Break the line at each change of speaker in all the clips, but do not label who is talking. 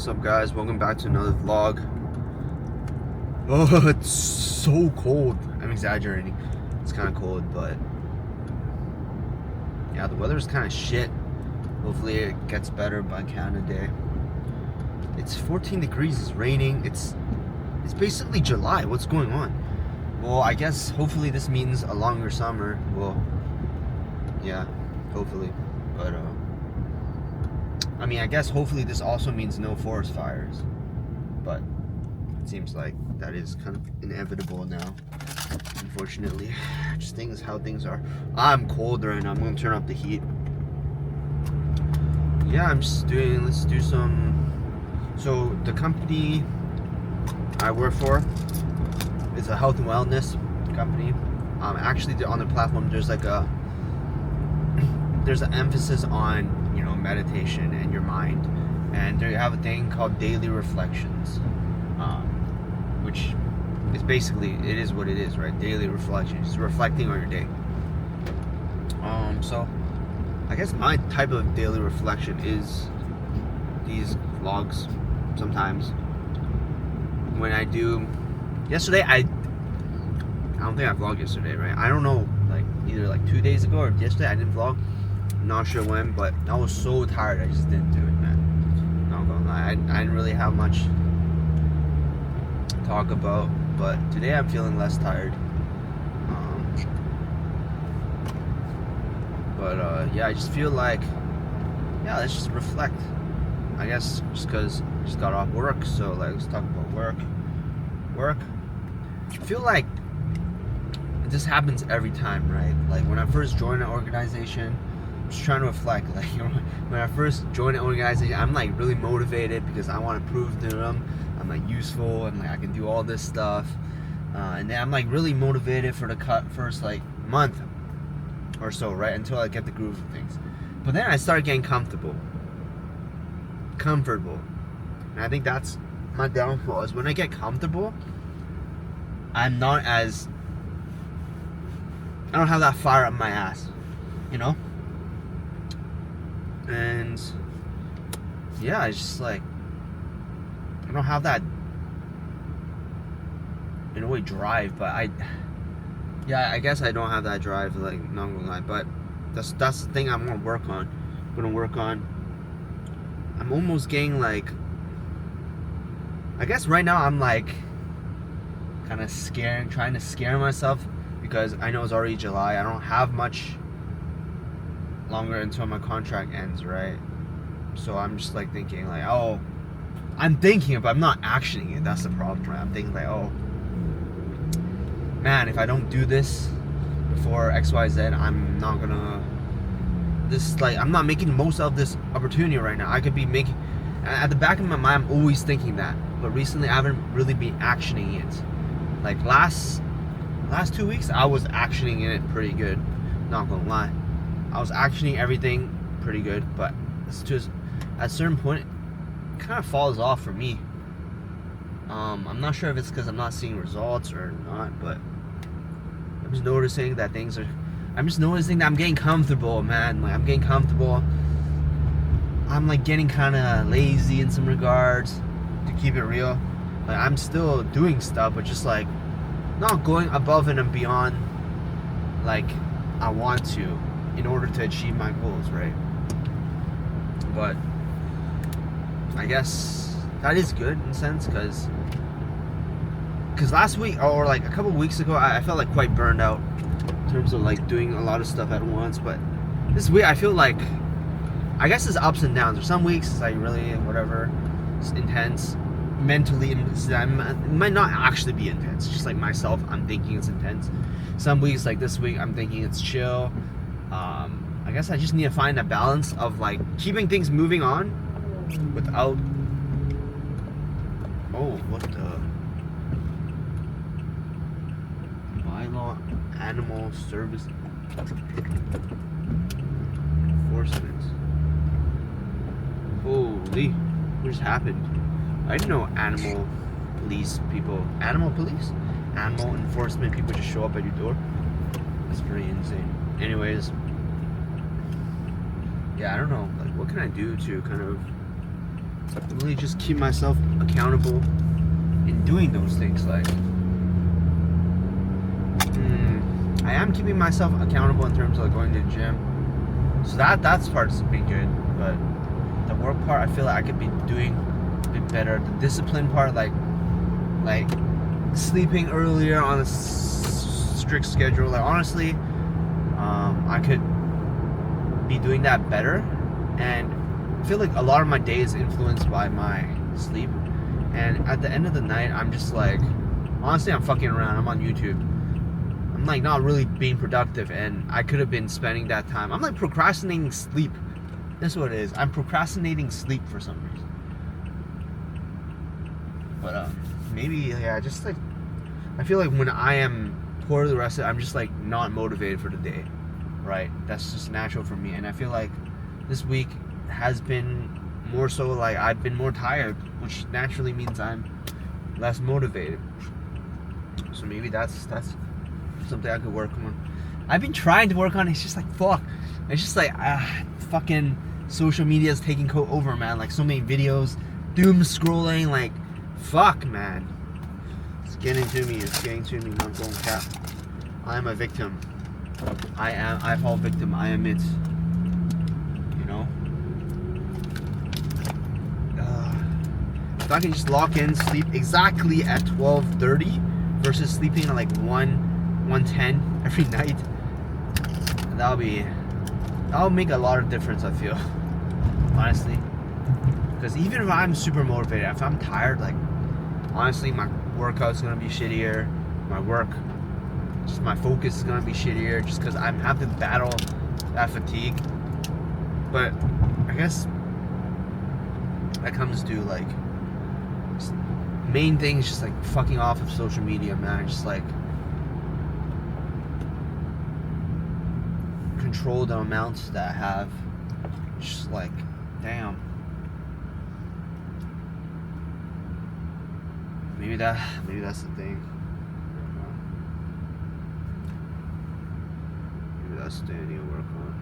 What's up, guys? Welcome back to another vlog. Oh, it's so cold. I'm exaggerating. It's kind of cold, but yeah, the weather's kind of shit. Hopefully it gets better by Canada Day. It's 14 degrees, it's raining. It's basically July. What's going on? Well, I guess hopefully this means a longer summer. Well, yeah, hopefully. But I mean, I guess hopefully this also means no forest fires, but it seems like that is kind of inevitable now, unfortunately. Just things how things are. I'm cold right now. I'm gonna turn up the heat. Yeah, let's do some. So the company I work for is a health and wellness company. Actually on the platform there's like there's an emphasis on meditation and your mind, and they have a thing called daily reflections, which is basically, it is what it is, right? Daily reflections, it's reflecting on your day. So I guess my type of daily reflection is these vlogs. Sometimes when I do, yesterday I don't think I vlogged yesterday, right? I don't know, like either like 2 days ago or yesterday I didn't vlog. I'm not sure when, but I was so tired I just didn't do it, man. Not gonna lie, I didn't really have much to talk about, but today I'm feeling less tired. Yeah, I just feel like, yeah, let's just reflect. I guess just because I just got off work, so like let's talk about work. I feel like this happens every time, right? Like when I first joined an organization, just trying to reflect, like, when I first joined an organization, I'm like really motivated because I want to prove to them I'm like useful and like I can do all this stuff, and then I'm like really motivated for the first like month or so, right, until I get the groove of things. But then I start getting comfortable, and I think that's my downfall, is when I get comfortable, I don't have that fire up my ass, and yeah, it's just like I don't have that, in a way, drive. But I guess I don't have that drive, like, not gonna lie. But that's the thing I'm gonna work on. I'm almost getting like, I guess right now I'm like kind of trying to scare myself, because I know it's already July. I don't have much longer until my contract ends, right? So I'm just like thinking like, oh, I'm thinking it, but I'm not actioning it. That's the problem, right? I'm thinking like, oh man, if I don't do this before XYZ, I'm not making the most of this opportunity right now. I could be making, at the back of my mind, I'm always thinking that, but recently I haven't really been actioning it. Like last 2 weeks I was actioning it pretty good, not gonna lie. I was actioning everything pretty good, but it's just at a certain point it kind of falls off for me. I'm not sure if it's because I'm not seeing results or not, but I'm just noticing that I'm getting comfortable, man. Like I'm getting comfortable. I'm like getting kind of lazy in some regards, to keep it real. Like I'm still doing stuff, but just like not going above and beyond like I want to, in order to achieve my goals, right? But I guess that is good in a sense, because last week, or like a couple weeks ago, I felt like quite burned out in terms of like doing a lot of stuff at once. But this week I feel like, I guess it's ups and downs. Or some weeks it's like really whatever, it's intense mentally, and it might not actually be intense, just like myself, I'm thinking it's intense. Some weeks, like this week, I'm thinking it's chill. I guess I just need to find a balance of like keeping things moving on without, oh, what the bylaw, animal service enforcement. Holy, what just happened? I didn't know animal enforcement people just show up at your door. That's pretty insane. Anyways, yeah, I don't know, like what can I do to kind of really just keep myself accountable in doing those things. Like, I am keeping myself accountable in terms of like going to the gym. So that's part's been good, but the work part, I feel like I could be doing a bit better. The discipline part, like sleeping earlier on a strict schedule. Like honestly, I could be doing that better, and I feel like a lot of my day is influenced by my sleep. And at the end of the night, I'm just like, honestly, I'm fucking around. I'm on YouTube. I'm like not really being productive, and I could have been spending that time. I'm like procrastinating sleep. That's what it is. I'm procrastinating sleep for some reason. But maybe, yeah, just like, I feel like when I am poorly rested, I'm just like not motivated for the day, right? That's just natural for me. And I feel like this week has been more so like I've been more tired, which naturally means I'm less motivated. So maybe that's something I could work on. I've been trying to work on it. It's just like, fuck. It's just like, fucking social media is taking over, man. Like so many videos, doom scrolling, like, fuck, man. It's getting to me. It's getting to me. I'm going cap. I am a victim. I fall victim. I am it. You know? If I can just lock in, sleep exactly at 12:30 versus sleeping at like 1:10 every night, that'll make a lot of difference, I feel, honestly. Because even if I'm super motivated, if I'm tired, like, honestly, my workout's gonna be shittier. My focus is gonna be shittier just because I'm having to battle that fatigue. But I guess that comes to like, main thing is just like fucking off of social media, man. Just like control the amounts that I have. Just like, damn. Maybe that's the thing. Maybe that's the thing I need to work on.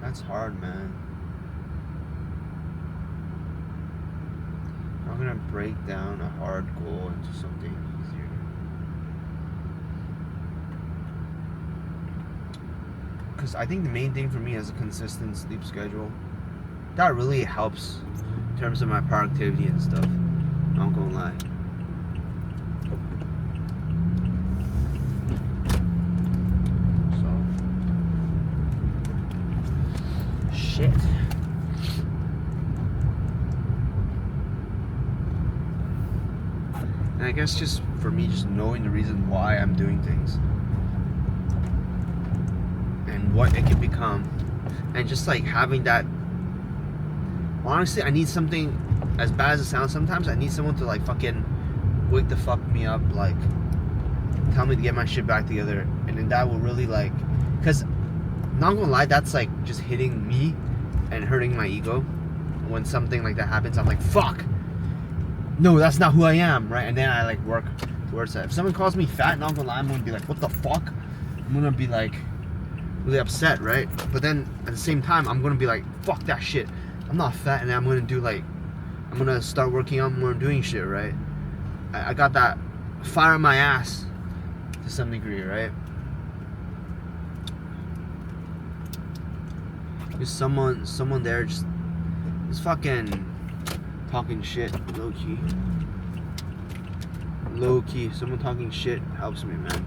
That's hard, man. I'm gonna break down a hard goal into something easier. Because I think the main thing for me is a consistent sleep schedule. That really helps in terms of my productivity and stuff. Not gonna lie. Shit. And I guess just for me, just knowing the reason why I'm doing things and what it can become, and just like having that. Honestly, I need something, as bad as it sounds sometimes, I need someone to like fucking wake the fuck me up, like tell me to get my shit back together. And then that will really like, because not gonna lie, that's like just hitting me and hurting my ego. When something like that happens, I'm like, fuck, no, that's not who I am, right? And then I like work towards that. If someone calls me fat, not gonna lie, I'm gonna be like, what the fuck? I'm gonna be like really upset, right? But then at the same time, I'm gonna be like, fuck that shit, I'm not fat. And I'm gonna start working on more doing shit, right? I got that fire in my ass to some degree, right? There's someone there just fucking talking shit, low key. Someone talking shit helps me, man.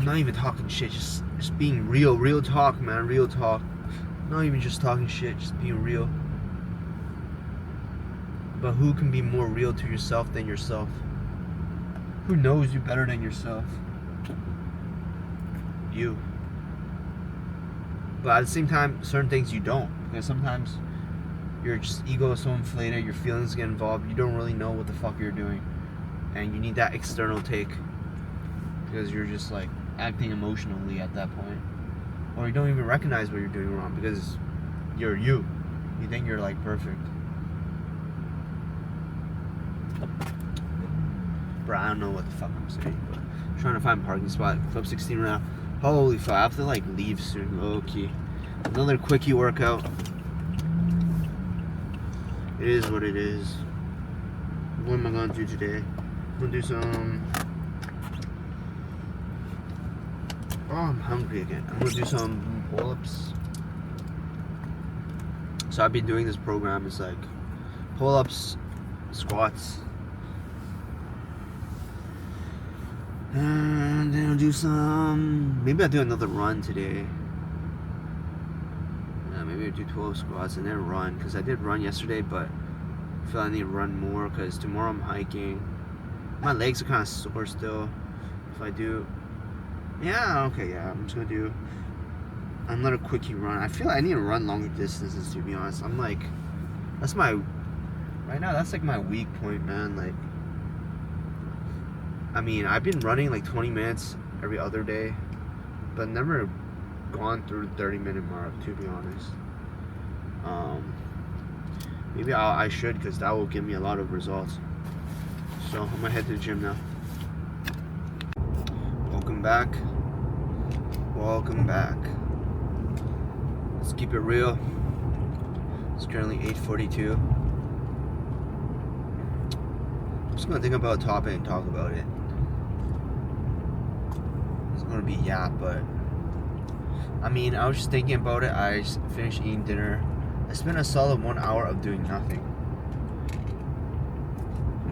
Not even talking shit, just being real talk, man, real talk. Not even just talking shit, just being real. But who can be more real to yourself than yourself? Who knows you better than yourself? You. But at the same time, certain things you don't, because sometimes your just ego is so inflated, your feelings get involved, you don't really know what the fuck you're doing, and you need that external take, because you're just like acting emotionally at that point, or you don't even recognize what you're doing wrong because you're you think you're like perfect. Bro, I don't know what the fuck I'm saying, but I'm trying to find a parking spot. Club 16 right now. Holy fuck, I have to like leave soon. Okay. Another quickie workout. It is what it is. What am I gonna do today? I'm gonna do some. Oh, I'm hungry again. I'm gonna do some pull-ups. So I've been doing this program. It's like pull-ups, squats, and then I'll do some. Maybe I'll do another run today. Yeah, maybe I'll do 12 squats and then run, because I did run yesterday, but I feel I need to run more because tomorrow I'm hiking. My legs are kind of sore still. If I do, yeah, okay, yeah, I'm just gonna do another quickie run. I feel like I need to run longer distances, to be honest. I'm like, that's my, right now, that's like my weak point, man. Like, I mean, I've been running like 20 minutes every other day, but never gone through the 30-minute mark, to be honest. Maybe I should, because that will give me a lot of results. So I'm gonna head to the gym now. Welcome back. Welcome back. Let's keep it real. It's currently 8:42. I'm just gonna think about a topic and talk about it. It's gonna be but I mean, I was just thinking about it. I just finished eating dinner. I spent a solid 1 hour of doing nothing.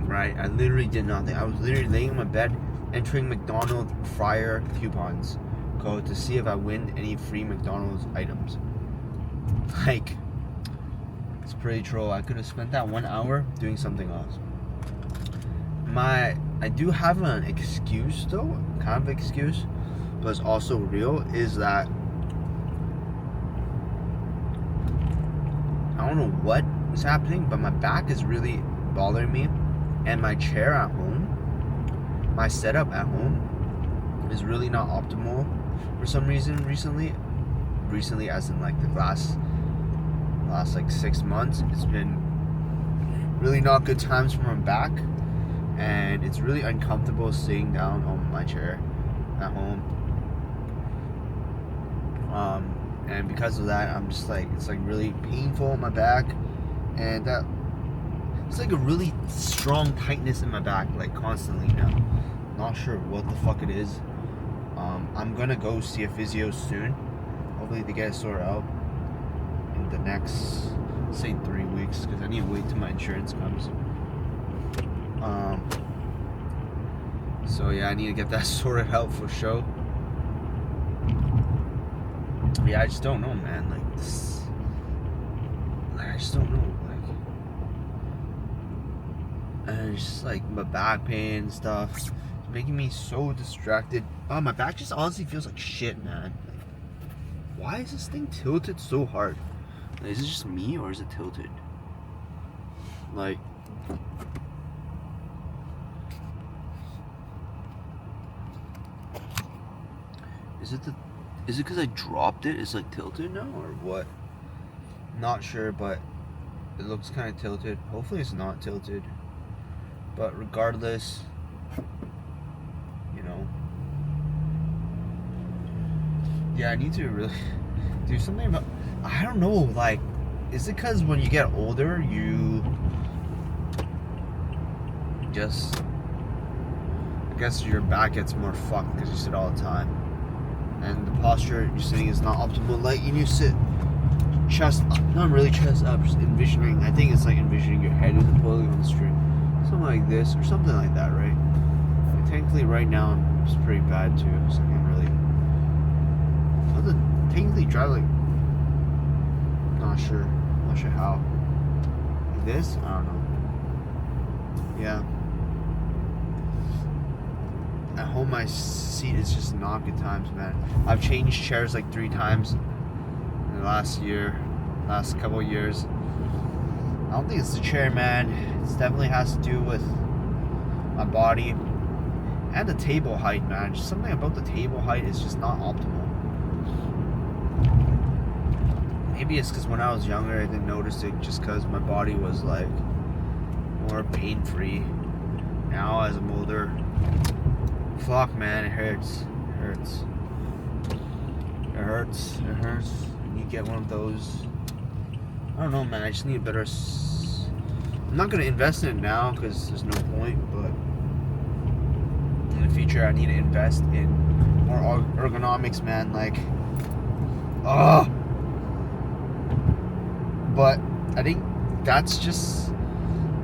Right? I literally did nothing. I was literally laying in my bed, entering McDonald's fryer coupons code to see if I win any free McDonald's items. Like, it's pretty troll. I could have spent that 1 hour doing something else. I do have an excuse though, kind of excuse, but it's also real, is that I don't know what is happening, but my back is really bothering me, and my chair at home, my setup at home is really not optimal for some reason recently as in like the last like 6 months. It's been really not good times for my back, and it's really uncomfortable sitting down on my chair at home. And because of that, I'm just like, it's like really painful in my back, and that it's like a really strong tightness in my back, like constantly now. Not sure what the fuck it is. I'm gonna go see a physio soon, hopefully to get it sorted out in the next, say, 3 weeks, because I need to wait till my insurance comes. So yeah, I need to get that sorted out for sure. Yeah, I just don't know, man. Like this, I just don't know. Like, and it's just like my back pain and stuff. It's making me so distracted. Oh, my back just honestly feels like shit, man. Like, why is this thing tilted so hard? Like, is it just me, or is it tilted? Like, is it because I dropped it? It's like tilted now, or what? Not sure, but it looks kind of tilted. Hopefully it's not tilted. But regardless, you know. Yeah, I need to really do something about, I don't know, like, is it because when you get older, you just, I guess your back gets more fucked because you sit all the time. And the posture you're sitting is not optimal. Like, you need to sit chest up, not really chest up, just envisioning, I think it's like envisioning your head is pulling on the string. Something like this, or something like that, right? Like, technically right now, it's pretty bad too, so I can't really, I have to technically drive, like, not sure how. Like this? I don't know. Yeah. At home, my seat is just not good times, man. I've changed chairs like 3 times in the last couple of years. I don't think it's the chair, man. It definitely has to do with my body and the table height, man. Just something about the table height is just not optimal. Maybe it's because when I was younger, I didn't notice it, just because my body was like more pain-free. now as I'm older. Fuck, man, it hurts. It hurts. It hurts. It hurts. You get one of those. I don't know, man. I just need a better. I'm not gonna invest in it now because there's no point. But in the future, I need to invest in more ergonomics, man. Like, But I think that's just.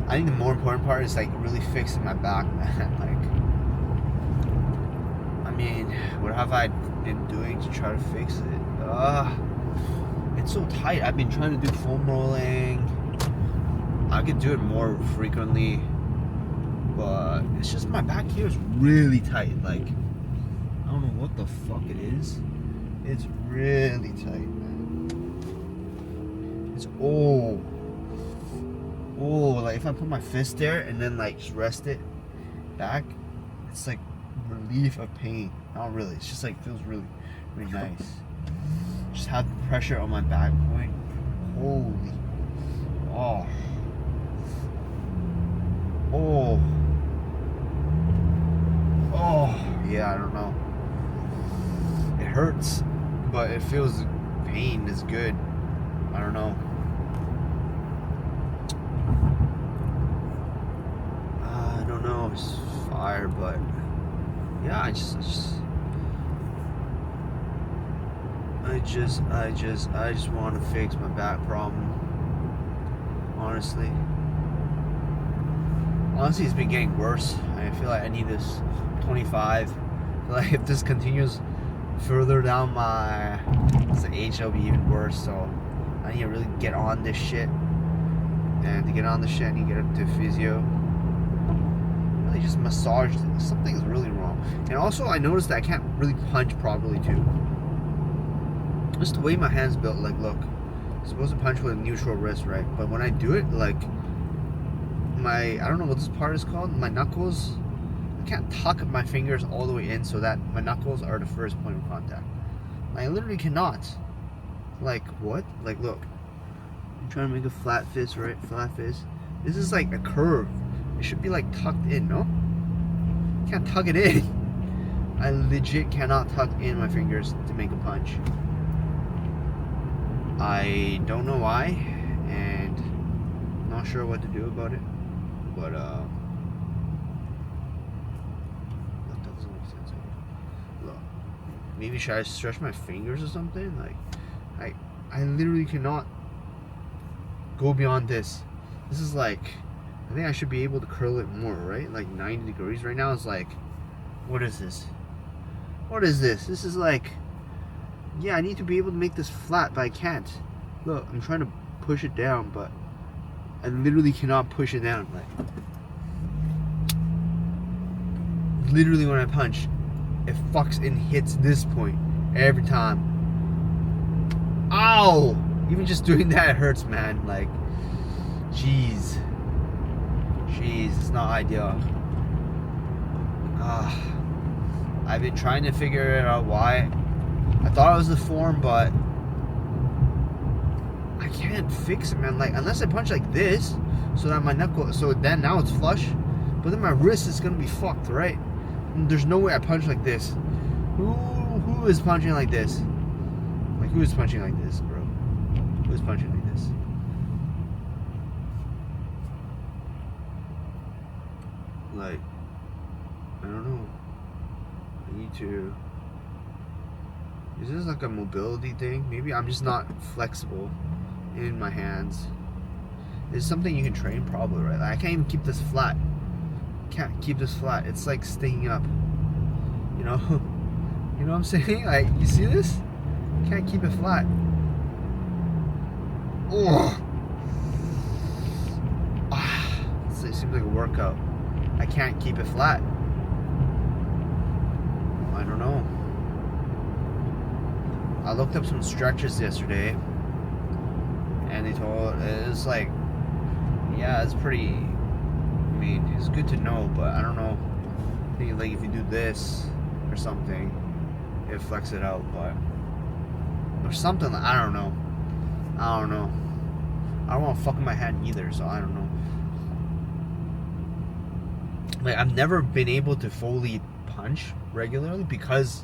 I think the more important part is like really fixing my back, man. Like, I mean, what have I been doing to try to fix it? It's so tight. I've been trying to do foam rolling. I could do it more frequently, but it's just my back here is really tight. Like, I don't know what the fuck it is. It's really tight, man. It's like if I put my fist there and then like just rest it back, it's like relief of pain. Not really. It's just like feels really, really nice. Just have the pressure on my back point. Holy. Yeah, I don't know. It hurts, but it feels pain is good. I don't know. I don't know. It's fire, but yeah, I just want to fix my back problem. Honestly, it's been getting worse. I feel like I need this 25. Like if this continues further down my age, it'll be even worse. So I need to really get on this shit. And to get on the shit, I need to get up to physio. Really just massage. Something is really wrong. And also, I noticed that I can't really punch properly too. Just the way my hand's built. Like, look, I'm supposed to punch with a neutral wrist, right? But when I do it, like I don't know what this part is called. My knuckles. I can't tuck my fingers all the way in so that my knuckles are the first point of contact. I literally cannot. Like, what? Like, look. I'm trying to make a flat fist, right? Flat fist. This is like a curve. It should be like tucked in, no? Can't tuck it in. I legit cannot tuck in my fingers to make a punch. I don't know why, and not sure what to do about it. But that doesn't make sense. Look, maybe should I stretch my fingers or something? Like, I literally cannot go beyond this. This is like, I think I should be able to curl it more, right? Like 90 degrees right now is like, what is this? What is this? This is like, yeah, I need to be able to make this flat, but I can't. Look, I'm trying to push it down, but I literally cannot push it down. Like, literally when I punch, it fucks and hits this point every time. Ow! Even just doing that hurts, man. Like, jeez, it's not ideal. I've been trying to figure it out why. I thought it was the form, but I can't fix it, man. Like, unless I punch like this, so that my knuckle, so then now it's flush, but then my wrist is gonna be fucked, right? And there's no way I punch like this. Who is punching like this? Like, who is punching like this, bro? Who is punching like this? Like, I don't know. I need to. Is this like a mobility thing? Maybe I'm just not flexible in my hands. It's something you can train, probably, right? Like, I can't even keep this flat. Can't keep this flat. It's like sticking up. You know? You know what I'm saying? Like, you see this? Can't keep it flat. Oh. It seems like a workout. I can't keep it flat. I don't know. I looked up some stretches yesterday, and they told it's like, yeah, it's pretty. I mean, it's good to know, but I don't know. I think like if you do this or something, it flex it out, but or something. I don't know. I don't know. I don't want to fuck in my hand either, so I don't know. like I've never been able to fully punch regularly because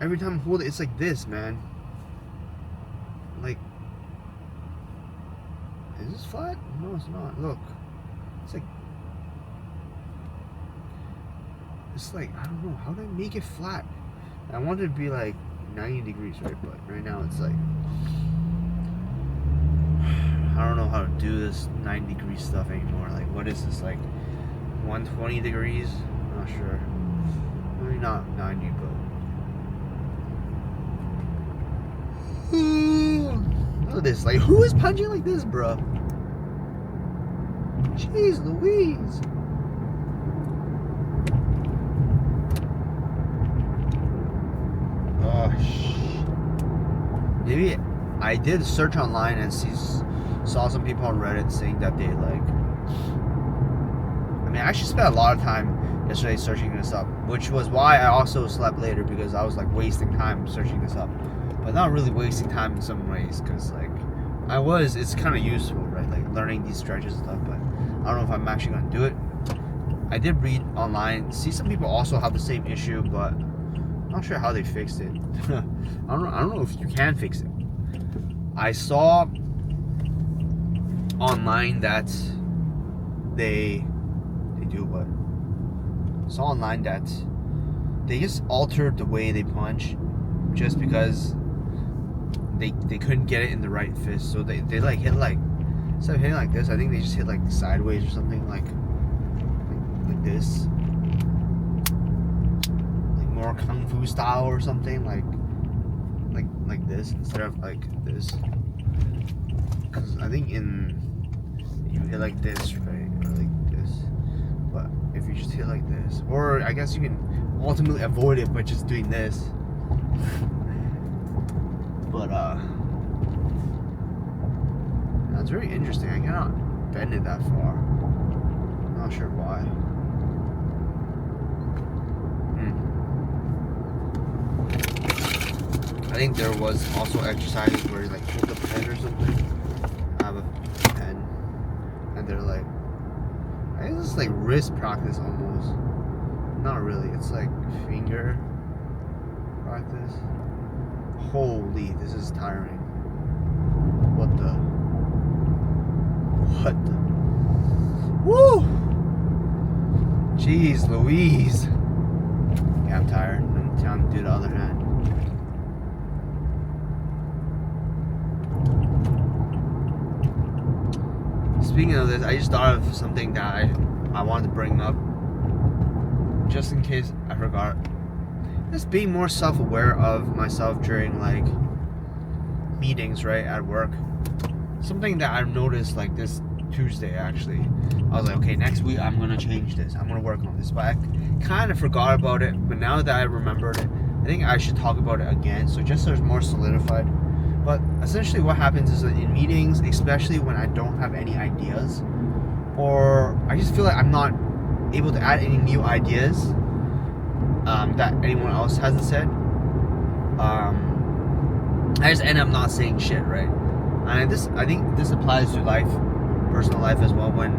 every time I hold it, it's like this, man. Like, is this flat? No, it's not. Look, it's like I don't know how do I make it flat. I want it to be like 90 degrees, right? But right now it's like I don't know how to do this 90 degree stuff anymore. Like, what is this, like 120 degrees? I'm not sure. Maybe not 90, but look at this. Like, who is punching like this, bro? Jeez Louise. Oh, maybe I did search online and saw some people on Reddit saying that they like. I mean, I actually spent a lot of time yesterday searching this up, which was why I also slept later because I was like wasting time searching this up, but not really wasting time in some ways because like it's kind of useful, right? Like learning these stretches and stuff, but I don't know if I'm actually gonna do it. I did read online, see some people also have the same issue, but I'm not sure how they fixed it. I don't know if you can fix it. I saw online that they do what? I saw online that they just altered the way they punch just because they couldn't get it in the right fist. So they like hit like instead of hitting like this, I think they just hit like sideways or something like this. More kung fu style or something like this instead of like this, because I think you hit like this, right, or like this, but if you just hit like this, or I guess you can ultimately avoid it by just doing this. But that's very interesting. I cannot bend it that far. I'm not sure why. I think there was also exercises where you like hold a pen or something. I have a pen, and they're like, I guess it's like wrist practice almost. Not really. It's like finger practice. Holy, this is tiring. What the? Woo! Jeez Louise. Yeah, I'm tired. I'm trying to do the other hand. Speaking of this, I just thought of something that I wanted to bring up just in case I forgot. Just being more self-aware of myself during like meetings, right, at work. Something that I've noticed like this Tuesday actually. I was like, okay, next week I'm gonna change this. I'm gonna work on this. But I kind of forgot about it. But now that I remembered it, I think I should talk about it again. So just so it's more solidified. But essentially what happens is that in meetings, especially when I don't have any ideas, or I just feel like I'm not able to add any new ideas that anyone else hasn't said, I just end up not saying shit, right? And I think this applies to life, personal life as well, when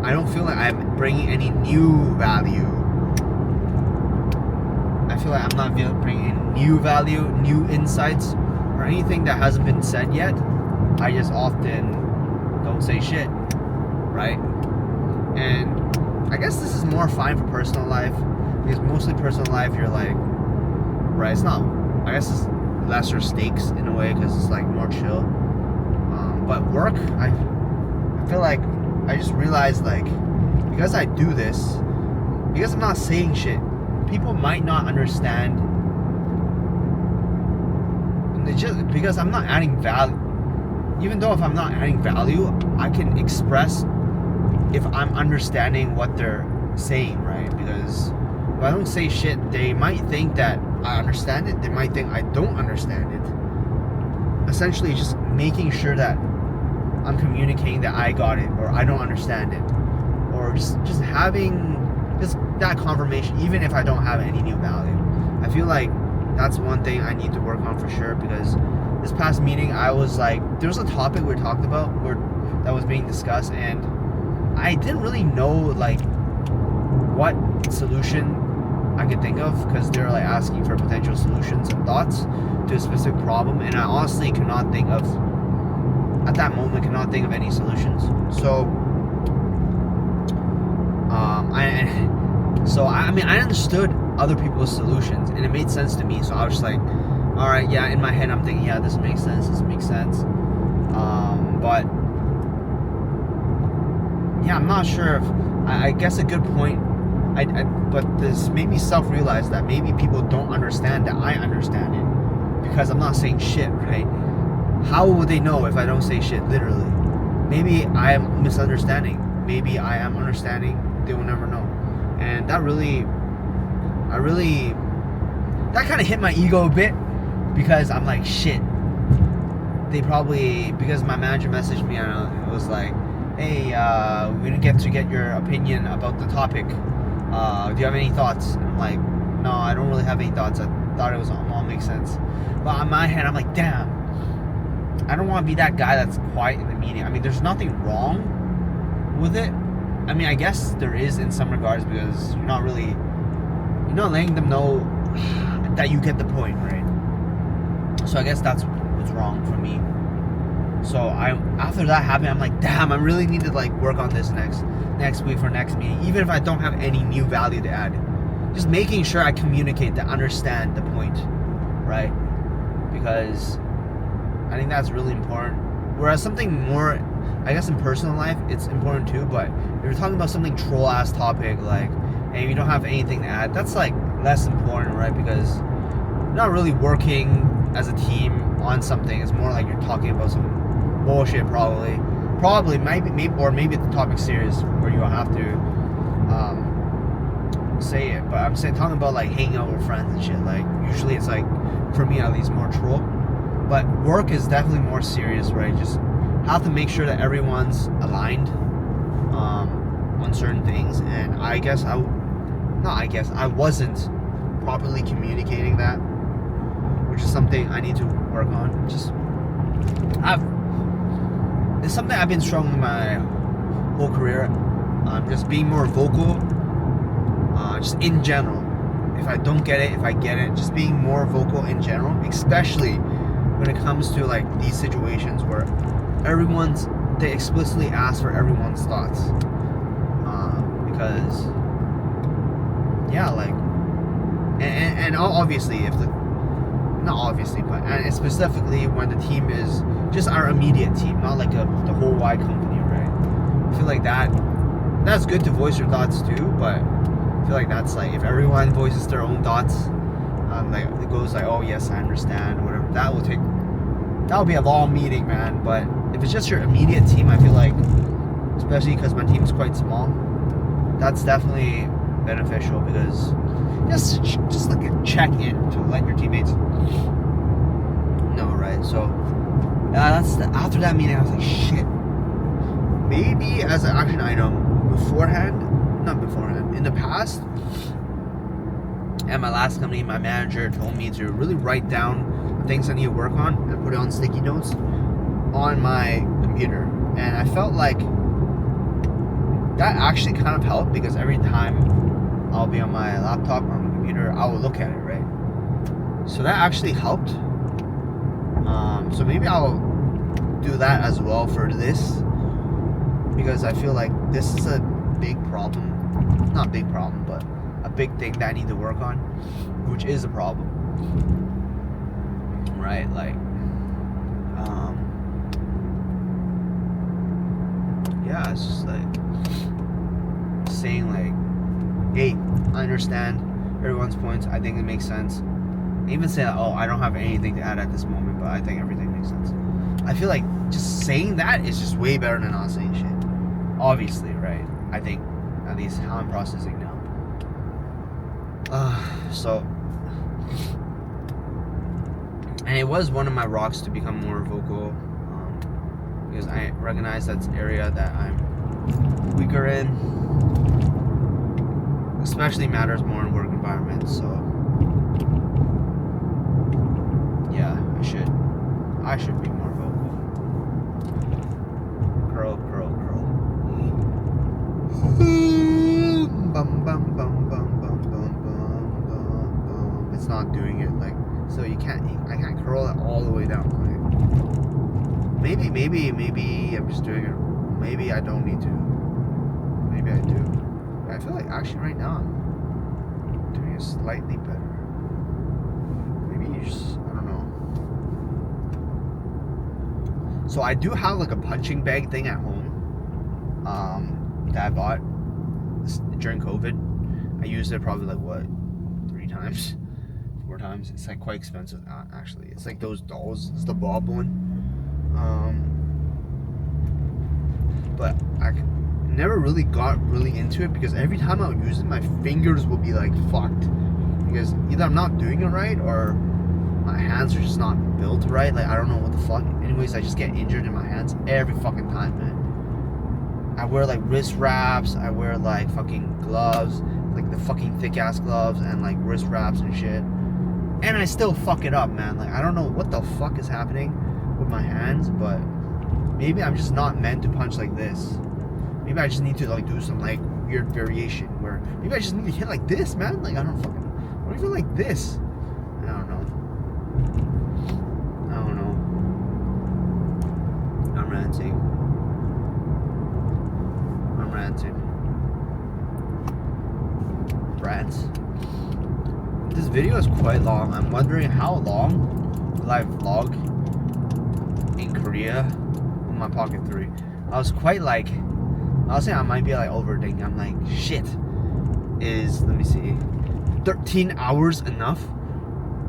I don't feel like I'm bringing any new value. I feel like I'm not bringing any new value, new insights, or anything that hasn't been said yet. I just often don't say shit, right? And I guess this is more fine for personal life, because mostly personal life you're like, right, it's not, I guess it's lesser stakes in a way because it's like more chill. But work, I feel like I just realized like, because I do this, because I'm not saying shit, people might not understand. Just because I'm not adding value. Even though if I'm not adding value, I can express if I'm understanding what they're saying, right? Because if I don't say shit, they might think that I understand it. They might think I don't understand it. Essentially, just making sure that I'm communicating that I got it or I don't understand it, or just having just that confirmation, even if I don't have any new value. I feel like that's one thing I need to work on for sure, because this past meeting I was like, there was a topic we talked about that was being discussed, and I didn't really know like what solution I could think of, because they're like asking for potential solutions and thoughts to a specific problem, and I honestly cannot think of, at that moment, cannot think of any solutions. So I mean, I understood other people's solutions and it made sense to me. So I was just like, all right, yeah, in my head I'm thinking, yeah, this makes sense, but yeah, I'm not sure if I guess a good point, but this made me self-realize that maybe people don't understand that I understand it, because I'm not saying shit, right? How would they know if I don't say shit, literally? Maybe I am misunderstanding, maybe I am understanding, they will never know. And that kind of hit my ego a bit, because I'm like, shit, they probably, because my manager messaged me and it was like, hey, we didn't get to get your opinion about the topic, do you have any thoughts? And I'm like, no, I don't really have any thoughts, I thought it was all makes sense. But in my head I'm like, damn, I don't want to be that guy that's quiet in the meeting. I mean, there's nothing wrong with it. I mean, I guess there is in some regards, because you're not letting them know that you get the point, right? So I guess that's what's wrong for me. So after that happened, I'm like, damn, I really need to like work on this next week for next meeting, even if I don't have any new value to add. Just making sure I communicate to understand the point, right? Because I think that's really important. Whereas something more, I guess in personal life, it's important too, but if you're talking about something troll-ass topic, like, and you don't have anything to add, that's like less important, right? Because you're not really working as a team on something. It's more like you're talking about some bullshit, probably, maybe the topic's serious where you don't have to say it. But I'm talking about like hanging out with friends and shit. Like, usually it's like, for me at least, more troll. But work is definitely more serious, right? Just have to make sure that everyone's aligned on certain things. And I wasn't properly communicating that, which is something I need to work on. It's something I've been struggling with my whole career. Just being more vocal, just in general. If I don't get it, if I get it, just being more vocal in general, especially when it comes to like these situations where they explicitly ask for everyone's thoughts, because yeah, like, and obviously and specifically when the team is just our immediate team, not like the whole wide company, right? I feel like that's good to voice your thoughts too, but I feel like that's like, if everyone voices their own thoughts, like it goes like, oh yes, I understand, whatever, that will be a long meeting, man. But if it's just your immediate team, I feel like, especially because my team is quite small, that's definitely beneficial, because just like a check-in to let your teammates know, right? So after that meeting, I was like, shit, maybe as an action item in the past, at my last company, my manager told me to really write down things I need to work on and put it on sticky notes on my computer. And I felt like that actually kind of helped, because every time I'll be on my laptop or my computer, I will look at it, right? So that actually helped. So maybe I'll do that as well for this, because I feel like this is a big problem. Not big problem, but a big thing that I need to work on, which is a problem, right? Like, yeah, it's just like saying like, hey, I understand everyone's points, I think it makes sense. Even say, oh, I don't have anything to add at this moment, but I think everything makes sense. I feel like just saying that is just way better than not saying shit, obviously, right? I think, at least how I'm processing now. So, and it was one of my rocks to become more vocal, because I recognize that's an area that I'm weaker in, especially matters more in work environments. So yeah, I should be more vocal. Curl. Bum bum. it's not doing it. Like, so I can't curl it all the way down. Like, maybe I'm just doing it. Maybe I don't need to. Maybe I do. I feel like actually right now I'm doing it slightly better. Maybe you just, I don't know. So I do have like a punching bag thing at home that I bought during COVID. I used it probably like what, 4 times. It's like quite expensive actually. It's like those dolls. It's the Bob one. But I never really got really into it because every time I would use it, my fingers would be like fucked. Because either I'm not doing it right or my hands are just not built right. Like, I don't know what the fuck. Anyways, I just get injured in my hands every fucking time, man. I wear like wrist wraps. I wear like fucking gloves, like the fucking thick ass gloves and like wrist wraps and shit. And I still fuck it up, man. Like, I don't know what the fuck is happening with my hands, but maybe I'm just not meant to punch like this. Maybe I just need to like do some like weird variation where maybe I just need to hit like this, man. Like, I don't fucking, or even like this. I don't know. I'm ranting. Rants. This video is quite long. I'm wondering how long will I vlog in Korea on my Pocket 3. I was quite like, I was saying I might be like overthinking. I'm like, shit, is, let me see, 13 hours enough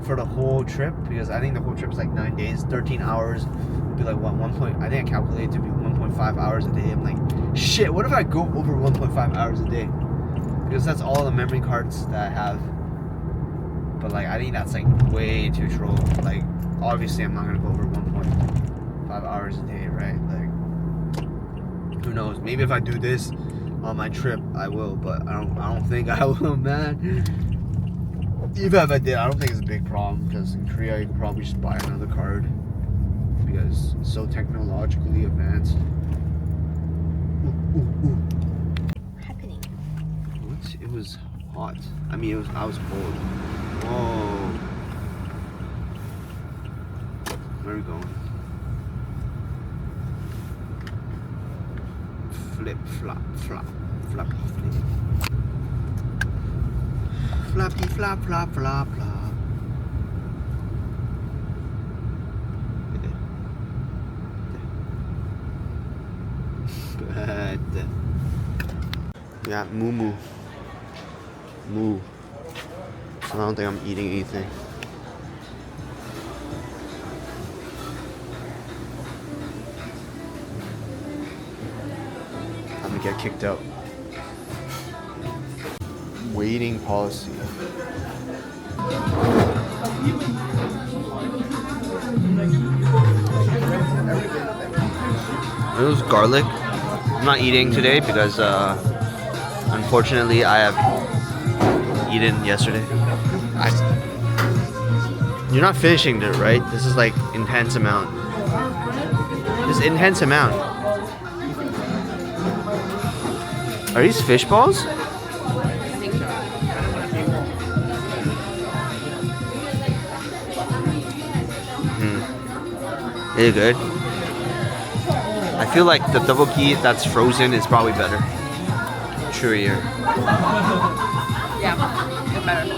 for the whole trip? Because I think the whole trip's like 9 days. 13 hours would be like what, I think I calculated to be 1.5 hours a day. I'm like, shit, what if I go over 1.5 hours a day? Because that's all the memory cards that I have. But like, I think that's like way too troll. Like, obviously I'm not gonna go over 1.5 hours a day, right? Like, who knows? Maybe if I do this on my trip, I will. But I don't think I will, man. Even if I did, I don't think it's a big problem. Because in Korea, you can probably just buy another card because it's so technologically advanced. Ooh.
Happening.
What? It was hot. I mean, I was cold. Whoa. Where are we going? Flip, flop, flop, floppy, flip. Floppy, flop, flop, flop, flop. Yeah, moo. So I don't think I'm eating anything. I'm gonna get kicked out. Waiting policy. It was garlic. I'm not eating today because unfortunately I have eaten yesterday. You're not finishing it, right? This is like intense amount. This intense amount. Are these fish balls? Is it good? I feel like the tteokbokki that's frozen is probably better. Chewier.
Yeah, it's better.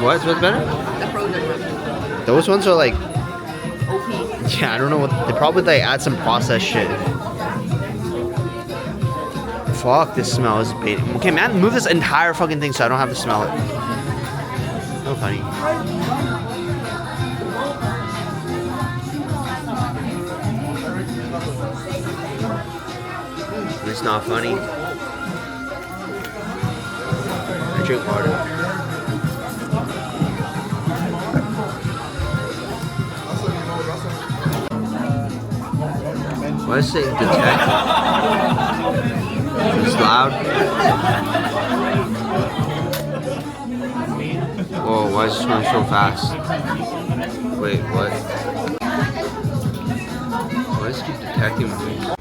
What's better?
The frozen one.
Those ones are like,
OP.
yeah, I don't know what, they probably like add some processed shit. Fuck, this smell is baiting. Okay, man, move this entire fucking thing so I don't have to smell it. So funny. It's not funny. I drink water. Why is it detect? It's loud. Whoa, why is this going so fast? Wait, what? Why does it keep detecting me?